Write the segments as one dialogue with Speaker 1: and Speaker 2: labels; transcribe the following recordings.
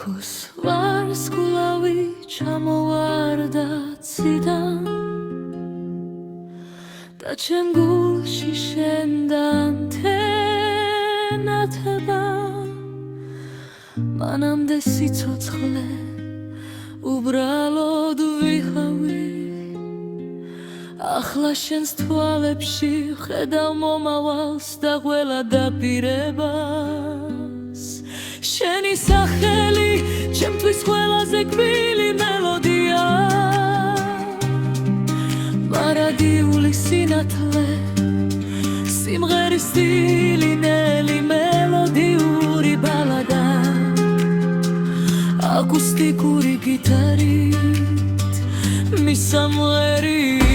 Speaker 1: თითქოს ვარსკვლავი ჩამოვარდა ციდან და ჩემ გულში შენდან თენათება მანამდე სიცოცხლე უბრალოდ ვიხავი ახლა შენს თვალებში ხედავ მომავალს და ყველა დაპირებას შენი სახელი ჩემთვის ყველაზე კბილი მელოდია მარადიული სინათლე სიმღერის სტილი ნელი მელოდიური ბალადა აკუსტიკური გიტარით მისამღერით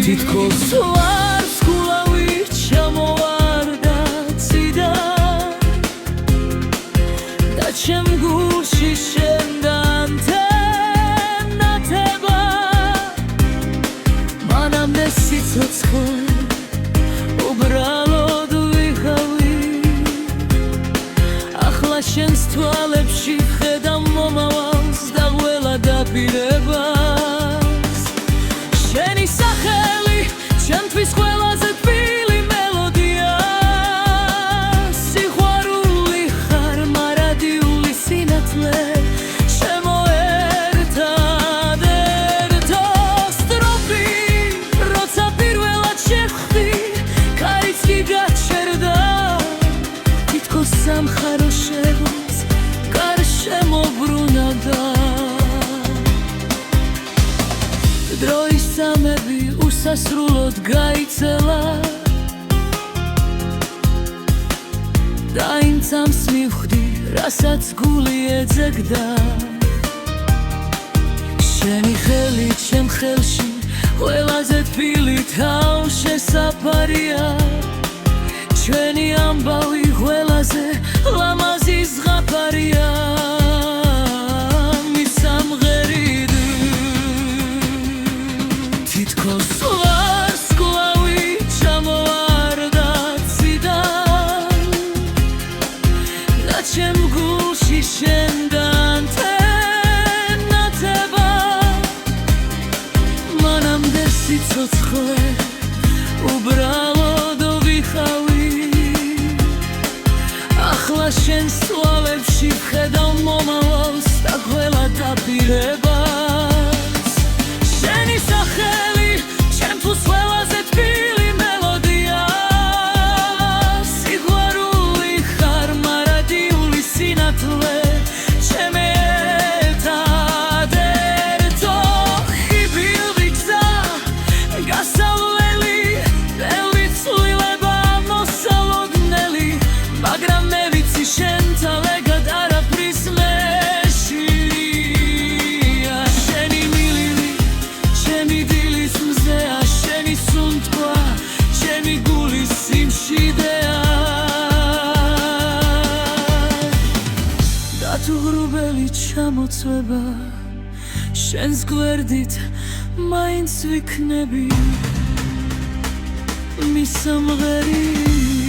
Speaker 1: თითქოს ვარსკვლავი ჩამოვარდა ციდან და ჩემ გულში შენდან თენათება მანამდე სიცოცხლე უბრალოდ ვიხავი ახლა შენს თვალებში ხედავ მომავალს და ყველა დაპირებას შენი სახელი ჩემთვის ყველაზე თბილი მელოდია სიყვარული ხარ მარადიული სინათლე ჩემო ერთადერთო სტროფი როცა პირველად შეხვდი კარიც კი გაჩერდა თითქოს სამხარო შევს გარშემო ბრუნა და დროის სამები უსასრულოდ გაიცელა და იმ წამს მივხვდი რასაც გული ეძებდა შენი ხელი ჩემ ხელში ყველაზე თბილი თავშესაფარია ჩვენი ამბავი ყველაზე ლამაზი ზღაპარია მისამღერით თითქოს ვარსკვლავი ჩამოვარდა ციდან და ჩემ გულში შენდან თენათება მანამდე სიცოცხლე უბრალოდ ვიხავი ახლა შენს თვალებში ხედავ მომავალს და ყველა დაპირებას შენი სახელი ჩემთვის ყველაზე თბილი მელოდია სიყვარული ხარ მარადიული სინათლე ჩემი ერთადერთო ხიბილი გზა გასავლელი ბევრი ცვლილება მოსალოდნელი მაგრამ მე ვიცი შენ ძალეგად არაფრის მეშია შენი მილივი ჩემი დილის მზეა შენი სუნთქვა ჩემი გულის სიმშვიდეა დათუღრუბელი ჩამოწვება შენს გვერდით მაინც ვიქნები მისამღერით